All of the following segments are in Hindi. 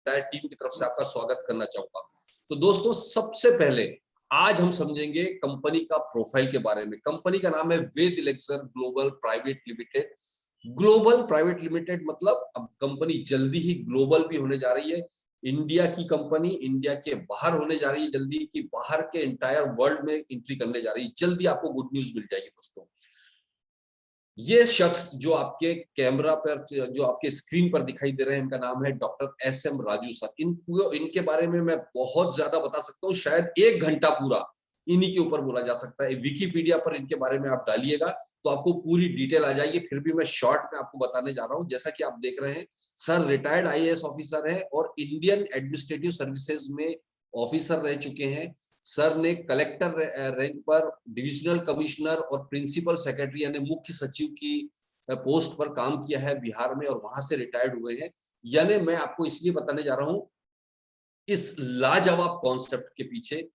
एंटायर टीम की तरफ से आपका स्वागत करना चाहूंगा। तो दोस्तों, सबसे पहले आज हम समझेंगे कंपनी का प्रोफाइल के बारे में। कंपनी का नाम है Ved Elixir Global Private Limited. Global Private Limited मतलब अब कंपनी जल्दी ही ग्लोबल भी होने जा रही है। इंडिया की कंपनी इंडिया के बाहर होने जा रही है जल्दी, कि बाहर के एंटायर वर्ल्ड में एंट्री करने जा रही है। जल्दी आपको गुड न्यूज मिल जाएगी दोस्तों। ये शख्स जो आपके कैमरा पर, जो आपके स्क्रीन पर दिखाई दे रहे हैं, इनका नाम है डॉक्टर एस.एम. राजू सर। इनके बारे में मैं बहुत ज्यादा बता सकता हूँ, शायद 1 घंटा पूरा इन्हीं के ऊपर बोला जा सकता है। विकिपीडिया पर इनके बारे में आप डालिएगा तो आपको पूरी डिटेल आ जाएगी। फिर भी मैं शॉर्ट में आपको बताने जा रहा हूँ। जैसा कि आप देख रहे हैं, सर रिटायर्ड आईएएस ऑफिसर है और इंडियन एडमिनिस्ट्रेटिव सर्विसेज में ऑफिसर रह चुके हैं। सर ने कलेक्टर रैंक पर डिविजनल कमिश्नर और प्रिंसिपल सेक्रेटरी यानी मुख्य सचिव की पोस्ट पर काम किया है बिहार में, और वहां से रिटायर्ड हुए हैं। यानी मैं आपको इसलिए बताने जा रहा हूं, इस लाजवाब कॉन्सेप्ट के पीछे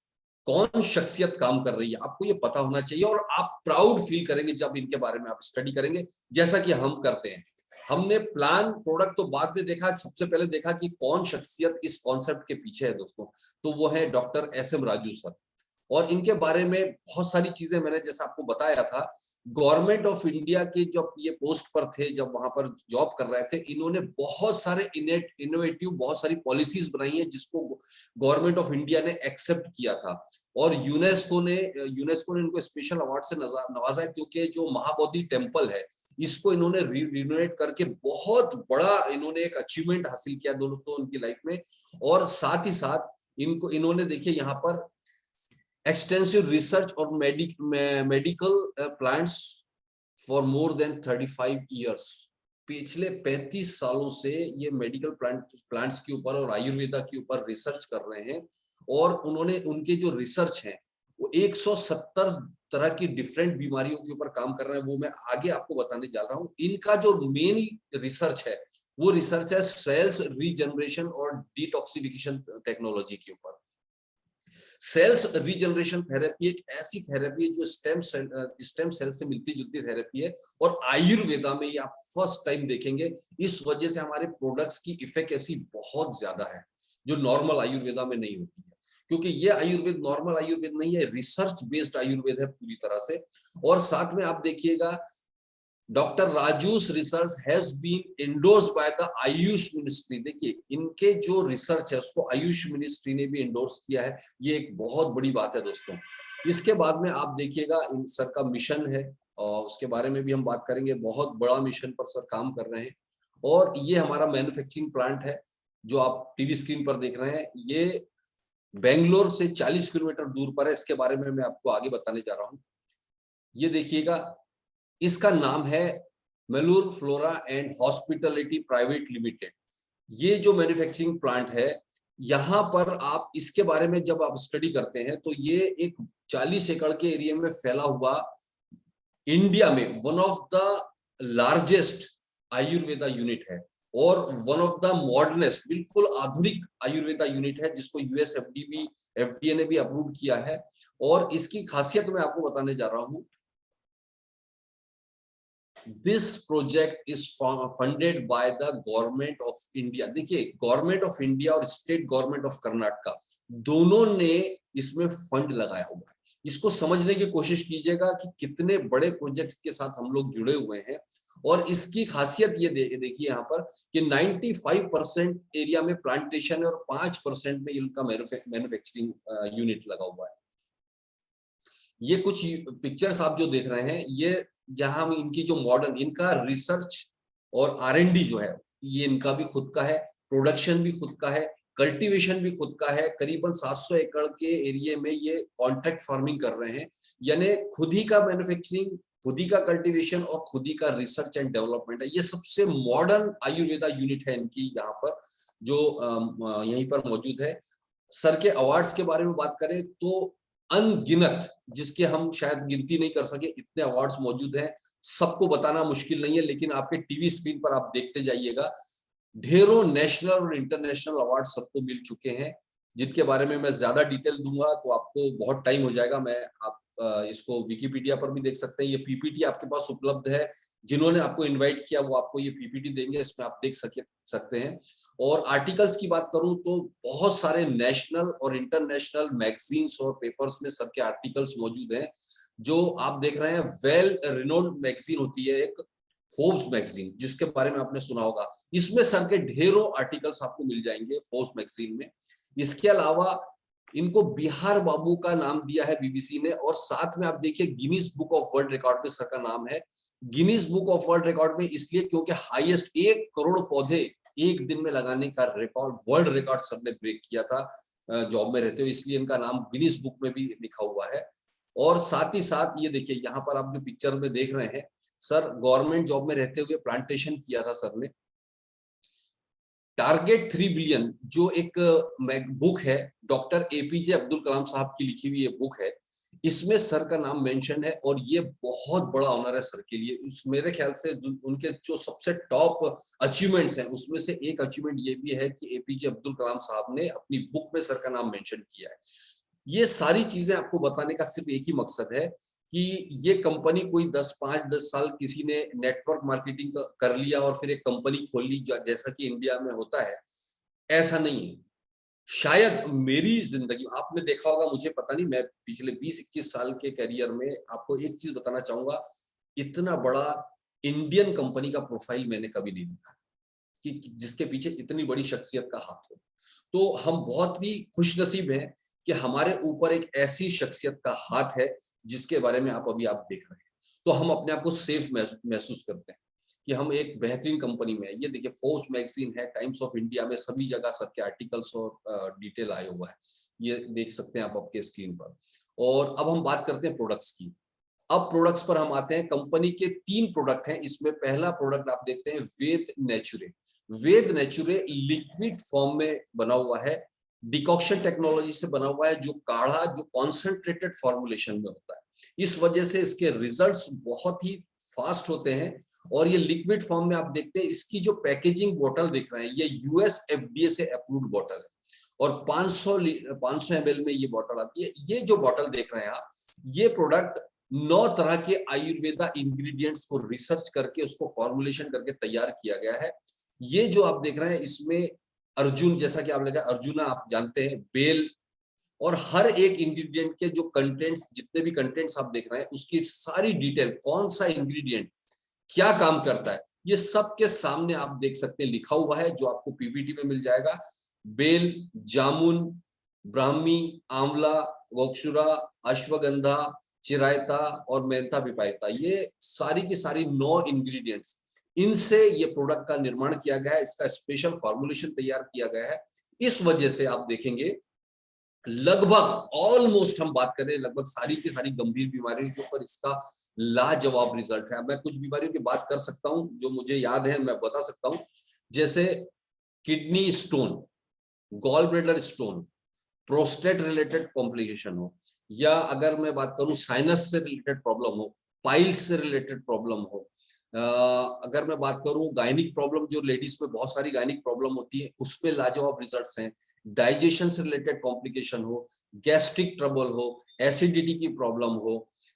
कौन शख्सियत काम कर रही है, आपको ये पता होना चाहिए। और आप प्राउड फील करेंगे जब इनके बारे में आप स्टडी करेंगे, जैसा कि हम करते हैं। हमने प्लान प्रोडक्ट तो बाद में देखा, सबसे पहले देखा कि कौन शख्सियत इस कॉन्सेप्ट के पीछे है दोस्तों। तो वो है डॉक्टर एस.एम. राजू सर। और इनके बारे में बहुत सारी चीजें मैंने जैसा आपको बताया था, गवर्नमेंट ऑफ इंडिया के जब ये पोस्ट पर थे, जब वहां पर जॉब कर रहे थे, इन्होंने बहुत सारे इनोवेटिव बहुत सारी पॉलिसीज बनाई है जिसको गवर्नमेंट ऑफ इंडिया ने एक्सेप्ट किया था। और यूनेस्को ने इनको स्पेशल अवार्ड से नवाजा है, क्योंकि जो महाबोधि टेम्पल है, इसको इन्होंने रिनोवेट करके बहुत बड़ा इन्होंने एक अचीवमेंट हासिल किया दोस्तों उनकी लाइफ में। और साथ ही साथ इन्होंने देखिए यहाँ पर एक्सटेंसिव रिसर्च और medical plants for more than 35 years. पिछले 35 सालों से ये मेडिकल प्लांट्स के ऊपर और आयुर्वेदा के ऊपर रिसर्च कर रहे हैं। और उन्होंने उनके जो रिसर्च है वो 170 तरह की डिफरेंट बीमारियों के ऊपर काम कर रहे हैं। वो मैं आगे आपको बताने जा रहा हूँ। इनका जो मेन रिसर्च है वो रिसर्च है सेल्स रीजनरेशन और डिटॉक्सिफिकेशन टेक्नोलॉजी के ऊपर। सेल्स रीजनरेशन थेरेपी एक ऐसी थेरेपी है जो स्टेम सेल से मिलती जुलती थेरेपी है, और आयुर्वेदा में ये आप फर्स्ट टाइम देखेंगे। इस वजह से हमारे प्रोडक्ट्स की इफेक्एसी बहुत ज्यादा है, जो नॉर्मल आयुर्वेदा में नहीं होती है। क्योंकि ये आयुर्वेद नॉर्मल आयुर्वेद नहीं है, रिसर्च बेस्ड आयुर्वेद है पूरी तरह से। और साथ में आप देखिएगा, doctor Raju's research has been endorsed by the Ayush ministry. देखिए इनके जो रिसर्च है उसको आयुष मिनिस्ट्री ने भी एंडोर्स किया है। ये एक बहुत बड़ी बात है दोस्तों। इसके बाद में आप देखिएगा इन सर का मिशन है, और उसके बारे में भी हम बात करेंगे। बहुत बड़ा मिशन पर सर काम कर रहे हैं। और ये हमारा मैन्युफैक्चरिंग प्लांट है जो आप टीवी स्क्रीन पर देख रहे हैं। ये बेंगलोर से 40 किलोमीटर दूर पर है। इसके बारे में मैं आपको आगे बताने जा रहा हूँ। ये देखिएगा, इसका नाम है Melur flora and hospitality private limited. ये जो मैन्युफैक्चरिंग प्लांट है, यहाँ पर आप इसके बारे में जब आप स्टडी करते हैं तो ये एक 40 एकड़ के एरिया में फैला हुआ इंडिया में one of the largest Ayurveda unit है, और वन ऑफ द मॉडर्नेस्ट बिल्कुल आधुनिक आयुर्वेदा यूनिट है, जिसको यूएस एफडीए ने भी अप्रूव किया है। और इसकी खासियत मैं आपको बताने जा रहा हूं। This project is funded by the government of India। देखिए गवर्नमेंट ऑफ इंडिया और स्टेट गवर्नमेंट ऑफ कर्नाटका दोनों ने इसमें फंड लगाया हुआ है। इसको समझने की कोशिश कीजिएगा कि कितने बड़े प्रोजेक्ट्स के साथ हम लोग जुड़े हुए हैं। और इसकी खासियत ये देखिए यहाँ पर कि 95% एरिया में प्लांटेशन है और 5% में इनका मैन्युफैक्चरिंग यूनिट लगा हुआ है। ये कुछ पिक्चर्स आप जो देख रहे हैं, ये यहाँ इनकी जो मॉडर्न इनका रिसर्च और R&D जो है, ये इनका भी खुद का है, प्रोडक्शन भी खुद का है, कल्टीवेशन भी खुद का है। करीबन 700 एकड़ के एरिया में ये कॉन्ट्रैक्ट फार्मिंग कर रहे हैं। यानी खुद ही का मैन्युफैक्चरिंग, खुद ही का कल्टीवेशन और खुद ही का रिसर्च एंड डेवलपमेंट है। ये सबसे मॉडर्न आयुर्वेदा यूनिट है इनकी यहाँ पर, जो यहीं पर मौजूद है। सर के अवार्ड्स के बारे में बात करें तो अनगिनत, जिसके हम शायद गिनती नहीं कर सके, इतने अवार्ड्स मौजूद हैं। सबको बताना मुश्किल नहीं है, लेकिन आपके टीवी स्क्रीन पर आप देखते जाइएगा। ढेरों नेशनल और इंटरनेशनल अवार्ड सबको मिल चुके हैं, जिनके बारे में मैं ज्यादा डिटेल दूंगा तो आपको बहुत टाइम हो जाएगा। मैं आप इसको विकिपीडिया पर भी देख सकते हैं। ये पीपीटी आपके पास उपलब्ध है, जिन्होंने आपको इनवाइट किया वो आपको ये पीपीटी देंगे, इसमें आप देख सकते हैं। और आर्टिकल्स की बात करूं तो बहुत सारे नेशनल और इंटरनेशनल मैगजीन्स और पेपर्स में सर के आर्टिकल्स मौजूद हैं। जो आप देख रहे हैं वेल रिनोन्ड मैगजीन होती है एक, फोर्ब्स मैगजीन, जिसके बारे में आपने सुना होगा, इसमें सर के ढेरों आर्टिकल्स आपको मिल जाएंगे फोर्ब्स मैगजीन में। इसके अलावा इनको बिहार बाबू का नाम दिया है बीबीसी ने, और साथ में आप देखिए Guinness book of world record में सर का नाम है। Guinness book of world record में इसलिए क्योंकि हाईएस्ट 1 करोड़ पौधे एक दिन में लगाने का रिकॉर्ड, वर्ल्ड रिकॉर्ड सर ने ब्रेक किया था जॉब में रहते हो, इसलिए इनका नाम गिनीज बुक में भी लिखा हुआ है। और साथ ही साथ ये देखिए यहाँ पर आप जो पिक्चर में देख रहे हैं, सर गवर्नमेंट जॉब में रहते हुए प्लांटेशन किया था सर ने। टारगेट 3 बिलियन जो एक बुक है, डॉक्टर एपीजे अब्दुल कलाम साहब की लिखी हुई ये बुक है, इसमें सर का नाम मेंशन है, और ये बहुत बड़ा ऑनर है सर के लिए। मेरे ख्याल से उनके जो सबसे टॉप अचीवमेंट्स हैं उसमें से एक अचीवमेंट ये भी है कि एपीजे अब्दुल कलाम साहब ने अपनी बुक में सर का नाम मेंशन किया है। ये सारी चीजें आपको बताने का सिर्फ एक ही मकसद है कि ये कंपनी कोई 5-10 साल किसी ने नेटवर्क मार्केटिंग कर लिया और फिर एक कंपनी खोल ली जैसा कि इंडिया में होता है, ऐसा नहीं है। शायद मेरी जिंदगी आपने देखा होगा, मुझे पता नहीं, मैं पिछले 20-21 साल के करियर में आपको एक चीज बताना चाहूंगा, इतना बड़ा इंडियन कंपनी का प्रोफाइल मैंने कभी नहीं देखा कि जिसके पीछे इतनी बड़ी शख्सियत का हाथ हो। तो हम बहुत ही खुशनसीब हैं कि हमारे ऊपर एक ऐसी शख्सियत का हाथ है जिसके बारे में आप देख रहे हैं। तो हम अपने आप को सेफ महसूस करते हैं कि हम एक बेहतरीन कंपनी में है। ये देखिए फोर्ब्स मैगजीन है, टाइम्स ऑफ इंडिया में, सभी जगह सर के आर्टिकल्स और डिटेल आए हुआ है, ये देख सकते हैं आप आपके स्क्रीन पर। और अब हम बात करते हैं प्रोडक्ट्स की। अब प्रोडक्ट्स पर हम आते हैं। कंपनी के 3 प्रोडक्ट हैं इसमें। पहला प्रोडक्ट आप देखते हैं वेद नेचुरे। वेद नेचुरे लिक्विड फॉर्म में बना हुआ है, डिकॉक्शन टेक्नोलॉजी से बना हुआ है, जो काढ़ा जो कॉन्सेंट्रेटेड फॉर्मुलेशन में होता है। इस वजह से इसके रिजल्ट्स बहुत ही फास्ट होते हैं। और ये लिक्विड फॉर्म में आप देखते हैं, इसकी जो पैकेजिंग बोतल देख रहे हैं ये यूएस एफडीए से अप्रूव्ड बोतल है, और 500 ml में ये बोतल आती है। ये जो बोतल देख रहे हैं आप, ये प्रोडक्ट 9 तरह के आयुर्वेदा इंग्रेडिएंट्स को रिसर्च करके उसको फॉर्मुलेशन करके तैयार किया गया है। ये जो आप देख रहे हैं इसमें अर्जुन, जैसा कि आप लगा अर्जुना आप जानते हैं, बेल, और हर एक इंग्रेडिएंट के जो कंटेंट्स, जितने भी कंटेंट्स आप देख रहे हैं उसकी सारी डिटेल, कौन सा इंग्रेडिएंट क्या काम करता है, ये सब के सामने आप देख सकते हैं लिखा हुआ है, जो आपको पीपीटी में मिल जाएगा। बेल, जामुन, ब्राह्मी, आंवला, गोक्षुरा, अश्वगंधा, चिरायता और मेंथा पिपायता, ये सारी की सारी 9 इंग्रेडिएंट्स, इनसे ये प्रोडक्ट का निर्माण किया गया है, इसका स्पेशल फॉर्मुलेशन तैयार किया गया है। इस वजह से आप देखेंगे लगभग ऑलमोस्ट हम बात करें लगभग सारी की सारी गंभीर बीमारियों के ऊपर इसका लाजवाब रिजल्ट है। मैं कुछ बीमारियों की बात कर सकता हूं जो मुझे याद है, मैं बता सकता हूं, जैसे kidney stone, gall bladder stone, prostate related complication हो, या अगर मैं बात करूं साइनस से रिलेटेड प्रॉब्लम हो, पाइल्स से रिलेटेड प्रॉब्लम हो, अगर मैं बात करूं गायनिक प्रॉब्लम, जो लेडीज में बहुत सारी गायनिक प्रॉब्लम होती है, उसमें लाजवाब रिजल्ट्स हैं। डाइजेशन से रिलेटेड कॉम्प्लिकेशन हो, गैस्ट्रिक ट्रबल हो, एसिडिटी की प्रॉब्लम हो,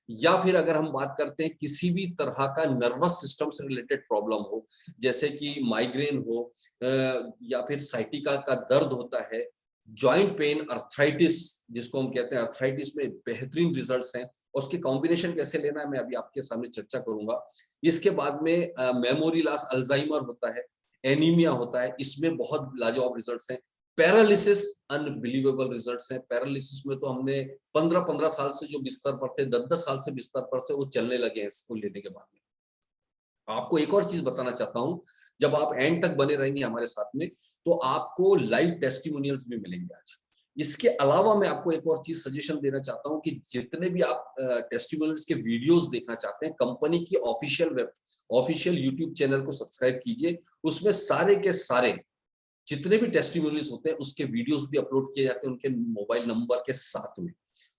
या फिर अगर हम बात करते हैं किसी भी तरह का नर्वस सिस्टम से रिलेटेड प्रॉब्लम हो, जैसे कि माइग्रेन हो, या फिर साइटिका का दर्द होता है, जॉइंट पेन, अर्थराइटिस जिसको हम कहते हैं, अर्थराइटिस में बेहतरीन रिजल्ट्स हैं। उसके कॉम्बिनेशन कैसे लेना है मैं अभी आपके सामने चर्चा करूंगा। इसके बाद में मेमोरी लॉस, अल्जाइमर होता है, एनीमिया होता है, इसमें बहुत लाजवाब रिजल्ट्स हैं। पैरालिसिस, अनबिलीवेबल रिजल्ट्स हैं। पैरालिसिस में तो हमने 15-15 साल से जो बिस्तर पर थे, 10-10 साल से बिस्तर पर से वो चलने लगे हैं इसको लेने के बाद में। आपको एक और चीज बताना चाहता हूं, जब आप एंड तक बने रहेंगे हमारे साथ में तो आपको लाइव टेस्टिमोनियल्स भी मिलेंगे आज। इसके अलावा मैं आपको एक और चीज सजेशन देना चाहता हूं कि जितने भी आप टेस्टिमोनियल्स के वीडियोस देखना चाहते हैं, कंपनी की ऑफिशियल यूट्यूब चैनल को सब्सक्राइब कीजिए। उसमें सारे के सारे जितने भी टेस्टिमोनियल्स होते हैं उसके वीडियोस भी अपलोड किए जाते हैं उनके मोबाइल नंबर के साथ में।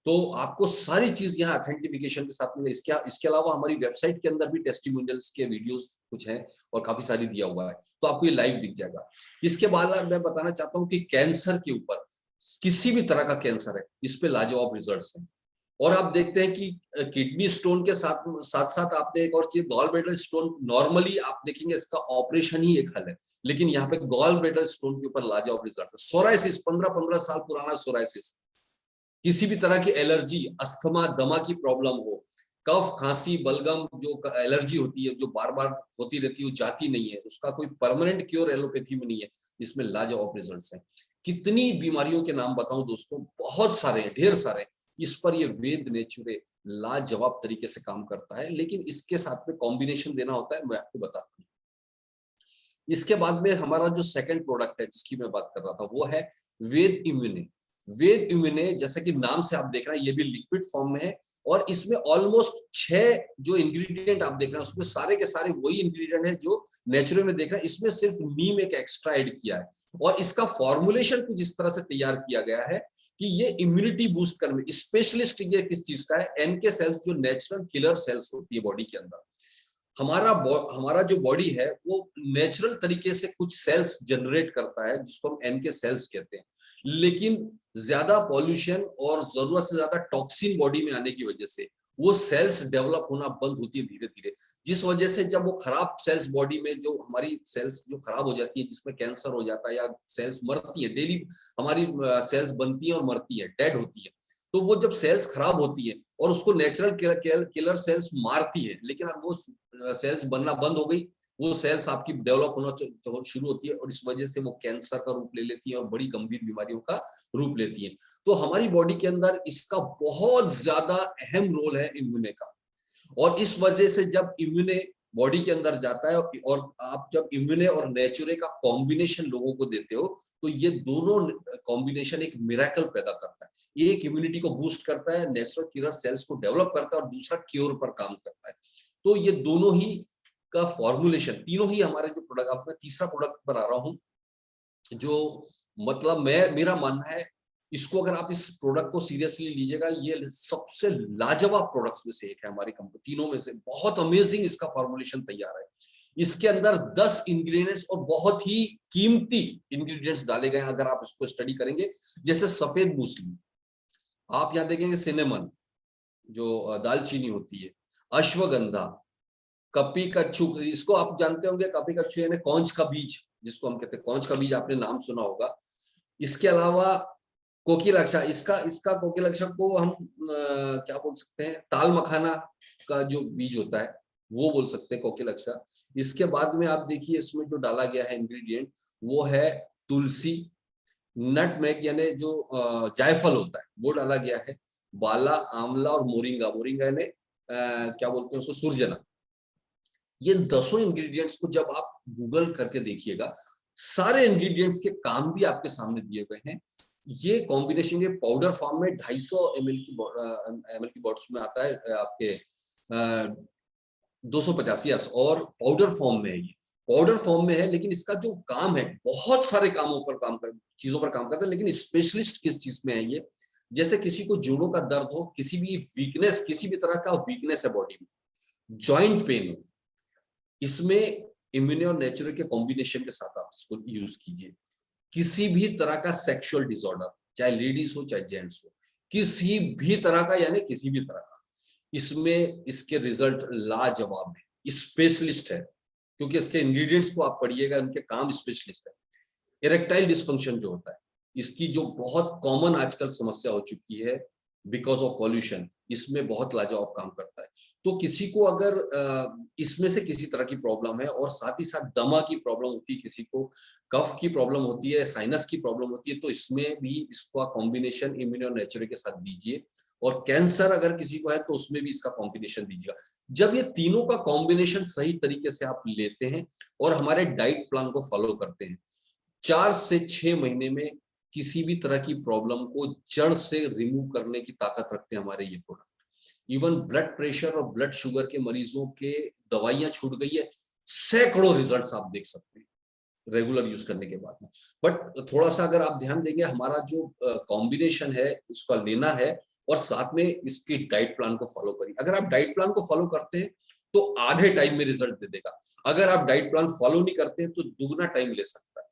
तो आपको सारी चीज यहाँ ऑथेंटिफिकेशन के साथ मिले। इसके अलावा हमारी वेबसाइट के अंदर भी टेस्टिमोनियल्स के वीडियोस कुछ हैं और काफी सारी दिया हुआ है, तो आपको ये लाइव दिख जाएगा। इसके बाद मैं बताना चाहता हूँ कि कैंसर के ऊपर, किसी भी तरह का कैंसर है, इस पे लाजवाब रिजल्ट्स हैं। और आप देखते हैं कि किडनी स्टोन के साथ साथ साथ आपने एक और चीज, गॉल ब्लैडर स्टोन, नॉर्मली आप देखेंगे इसका ऑपरेशन ही एक हल है, लेकिन यहाँ पे गॉल ब्लैडर स्टोन के ऊपर लाजवाब रिजल्ट है। सोराइसिस, 15-15 साल पुराना सोराइसिस, किसी भी तरह की एलर्जी, अस्थमा, दमा की प्रॉब्लम हो, कफ, खांसी, बलगम, जो एलर्जी होती है जो बार बार होती रहती है, वो जाती नहीं है, उसका कोई परमानेंट क्योर एलोपैथी में नहीं है, इसमें लाजवाब रिजल्ट्स हैं। कितनी बीमारियों के नाम बताऊं दोस्तों, बहुत सारे हैं, ढेर सारे। इस पर ये वेद नेचुरे लाजवाब तरीके से काम करता है, लेकिन इसके साथ में कॉम्बिनेशन देना होता है, मैं आपको बताता हूँ। इसके बाद में हमारा जो सेकंड प्रोडक्ट है जिसकी मैं बात कर रहा था, वो है वेद इम्यूने। वेद इम्यूने, जैसा कि नाम से आप देख रहे हैं, ये भी लिक्विड फॉर्म में है, और इसमें ऑलमोस्ट 6 जो इंग्रेडिएंट आप देख रहे हैं, उसमें सारे के सारे वही इंग्रेडिएंट है जो नेचुरल में देख रहे हैं। इसमें सिर्फ नीम एक एक्स्ट्रा ऐड किया है, और इसका फॉर्मुलेशन कुछ इस तरह से तैयार किया गया है कि ये इम्यूनिटी बूस्ट करने में स्पेशलिस्ट। ये किस चीज का है? एनके सेल्स, जो नेचुरल किलर सेल्स होती है बॉडी के अंदर। हमारा जो बॉडी है वो नेचुरल तरीके से कुछ सेल्स जनरेट करता है जिसको हम एनके सेल्स कहते हैं, लेकिन ज्यादा पॉल्यूशन और जरूरत से ज्यादा टॉक्सिन बॉडी में आने की वजह से वो सेल्स डेवलप होना बंद होती है धीरे धीरे, जिस वजह से जब वो खराब सेल्स बॉडी में, जो हमारी सेल्स जो खराब हो जाती है, जिसमें कैंसर हो जाता है या सेल्स मरती है, डेली हमारी सेल्स बनती है और मरती है, डेड होती है, तो वो जब सेल्स खराब होती है और उसको नेचुरल किलर सेल्स मारती है, लेकिन अब वो सेल्स बनना बंद हो गई, वो सेल्स आपकी डेवलप होना शुरू होती है, और इस वजह से वो कैंसर का रूप ले लेती है और बड़ी गंभीर बीमारियों का रूप लेती है। तो हमारी बॉडी के अंदर इसका बहुत ज्यादा अहम रोल है इम्यूने का, और इस वजह से जब इम्यूने बॉडी के अंदर जाता है, और आप जब इम्यूने और नेचुरे का कॉम्बिनेशन लोगों को देते हो, तो ये दोनों कॉम्बिनेशन एक मिरेकल पैदा करता है। एक इम्यूनिटी को बूस्ट करता है, नेचुरल किलर सेल्स को डेवलप करता है, और दूसरा क्योर पर काम करता है। तो ये दोनों ही का फॉर्मुलेशन, तीनों ही हमारे जो प्रोडक्ट, अब मैं तीसरा प्रोडक्ट पर आ रहा हूँ, जो मतलब मेरा मानना है, इसको अगर आप इस प्रोडक्ट को सीरियसली लीजिएगा, ये सबसे लाजवाब प्रोडक्ट्स में से एक है हमारी कंपनी, तीनों में से बहुत अमेजिंग इसका फॉर्मुलेशन तैयार है। इसके अंदर 10 इंग्रेडिएंट्स और बहुत ही कीमती इंग्रेडिएंट्स डाले गए हैं, अगर आप इसको स्टडी करेंगे। जैसे सफेद मूसली, आप यहाँ देखेंगे सिनेमन, जो दालचीनी होती है, अश्वगंधा, कपी कच्छू, इसको आप जानते होंगे, कपी कच्छू यानी कौंच का बीज, जिसको हम कहते हैं कौंच का बीज, आपने नाम सुना होगा। इसके अलावा कोकिलाक्षा, इसका इसका कोकिलाक्षा को हम क्या बोल सकते हैं, ताल मखाना का जो बीज होता है वो बोल सकते हैं कोकिलाक्षा। इसके बाद में आप देखिए इसमें जो डाला गया है इंग्रेडिएंट, वो है तुलसी, नटमेग यानी जो जायफल होता है वो डाला गया है, बाला, आंवला और मोरिंगा, मोरिंगा यानी क्या बोलते हैं उसको, सुरजना। ये 10 इंग्रेडिएंट्स को जब आप गूगल करके देखिएगा, सारे इंग्रेडिएंट्स के काम भी आपके सामने दिए गए हैं। ये कॉम्बिनेशन, ये पाउडर फॉर्म में 250 ml की बॉटल्स में आता है, आपके 250, और पाउडर फॉर्म में है, ये पाउडर फॉर्म में है, लेकिन इसका जो काम है, बहुत सारे कामों पर काम कर चीजों पर काम करता है, लेकिन स्पेशलिस्ट किस चीज में है ये, जैसे किसी को जोड़ों का दर्द हो, किसी भी वीकनेस, किसी भी तरह का वीकनेस है बॉडी में, जॉइंट पेन हो, इसमें इम्यूने और नेचुरल के कॉम्बिनेशन के साथ आप इसको यूज कीजिए। किसी भी तरह का सेक्सुअल डिसऑर्डर, चाहे लेडीज हो चाहे जेंट्स हो, किसी भी तरह का, यानी किसी भी तरह का, इसमें इसके रिजल्ट लाजवाब है, स्पेशलिस्ट है, क्योंकि इसके इंग्रेडिएंट्स को आप पढ़िएगा, उनके काम स्पेशलिस्ट है। इरेक्टाइल डिस्फंक्शन जो होता है, इसकी जो बहुत कॉमन आजकल समस्या हो चुकी है बिकॉज ऑफ पॉल्यूशन, इसमें बहुत लाजवाब काम करता है। तो किसी को अगर इसमें से किसी तरह की प्रॉब्लम है, और साथ ही साथ दमा की प्रॉब्लम होती है, किसी को कफ की प्रॉब्लम होती है, साइनस की प्रॉब्लम होती है, तो इसमें भी इसका कॉम्बिनेशन इम्यूनो नेचुरल के साथ दीजिए। और कैंसर अगर किसी को है तो उसमें भी इसका कॉम्बिनेशन दीजिएगा। जब ये तीनों का कॉम्बिनेशन सही तरीके से आप लेते हैं और हमारे डाइट प्लान को फॉलो करते हैं, 4 से 6 महीने में किसी भी तरह की प्रॉब्लम को जड़ से रिमूव करने की ताकत रखते हैं हमारे ये प्रोडक्ट। इवन ब्लड प्रेशर और ब्लड शुगर के मरीजों के दवाइयां छूट गई है, सैकड़ों रिजल्ट्स आप देख सकते हैं रेगुलर यूज करने के बाद में। बट थोड़ा सा अगर आप ध्यान देंगे, हमारा जो कॉम्बिनेशन है उसका लेना है, और साथ में इसकी डाइट प्लान को फॉलो करिए। अगर आप डाइट प्लान को फॉलो करते हैं तो आधे टाइम में रिजल्ट दे देगा, अगर आप डाइट प्लान फॉलो नहीं करते हैं तो दुगना टाइम ले सकता है।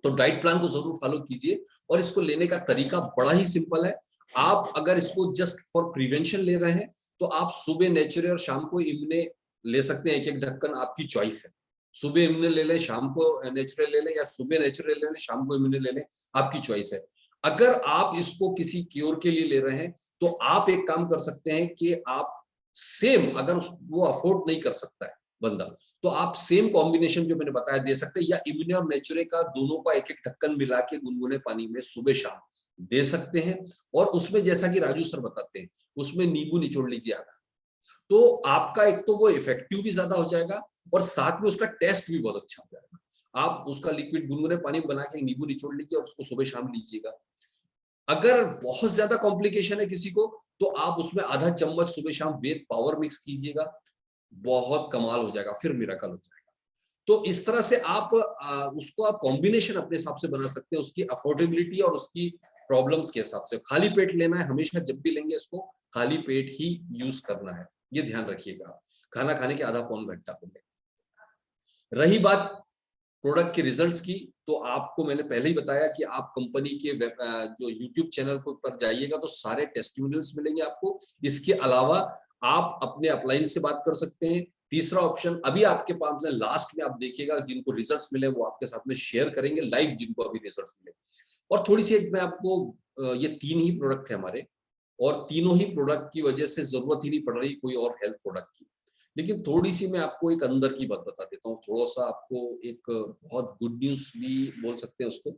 तो डाइट प्लान को जरूर फॉलो कीजिए, और इसको लेने का तरीका बड़ा ही सिंपल है। आप अगर इसको जस्ट फॉर प्रिवेंशन ले रहे हैं तो आप सुबह नेचुरल और शाम को इम्यूने ले सकते हैं, एक एक ढक्कन, आपकी चॉइस है। सुबह इम्यूने ले लें, शाम को नेचुरल ले लें, या सुबह नेचुरल ले लें, शाम को इम्यूने ले लें, आपकी चॉइस है। अगर आप इसको किसी क्योर के लिए ले रहे हैं तो आप एक काम कर सकते हैं कि आप सेम, अगर वो अफोर्ड नहीं कर सकता है बंदा, तो आप सेम कॉम्बिनेशन जो मैंने बताया दे सकते हैं, या इम्यूने और नेचुरे का दोनों का एक एक ढक्कन मिला के गुनगुने पानी में सुबह शाम दे सकते हैं। और उसमें जैसा कि राजू सर बताते हैं, उसमें नींबू निचोड़ लीजिए आधा, तो आपका एक तो वो इफेक्टिव भी ज्यादा हो जाएगा और साथ में उसका टेस्ट भी बहुत अच्छा हो जाएगा। आप उसका लिक्विड गुनगुने पानी में बना के नींबू निचोड़ लीजिए और उसको सुबह शाम लीजिएगा। अगर बहुत ज्यादा कॉम्प्लिकेशन है किसी को, तो आप उसमें आधा चम्मच सुबह शाम वेद पावर मिक्स कीजिएगा, बहुत कमाल हो जाएगा, फिर मिरेकल हो जाएगा। तो इस तरह से आप उसको आप कॉम्बिनेशन अपने हिसाब से बना सकते हैं, उसकी अफोर्डेबिलिटी और उसकी प्रॉब्लम्स के हिसाब से। खाली पेट लेना है हमेशा, जब भी लेंगे इसको खाली पेट ही यूज करना है, ये ध्यान रखिएगा। खाना खाने के आधा पौन घंटा पहले। रही बात प्रोडक्ट के रिजल्ट्स की, तो आपको मैंने पहले ही बताया कि आप कंपनी के जो यूट्यूब चैनल पर जाइएगा तो सारे टेस्टिमोनियल्स मिलेंगे आपको। इसके अलावा आप अपने अपलाइन से बात कर सकते हैं। तीसरा ऑप्शन अभी आपके पास है, लास्ट में आप देखिएगा जिनको रिजल्ट्स मिले वो आपके साथ में शेयर करेंगे लाइव, जिनको अभी रिजल्ट्स मिले। और थोड़ी सी एक मैं आपको, ये 3 ही प्रोडक्ट है हमारे, और तीनों ही प्रोडक्ट की वजह से जरूरत ही नहीं पड़ रही कोई और हेल्थ प्रोडक्ट की। लेकिन थोड़ी सी मैं आपको एक अंदर की बात बता देता हूँ, थोड़ा सा आपको एक बहुत गुड न्यूज भी बोल सकते हैं उसको।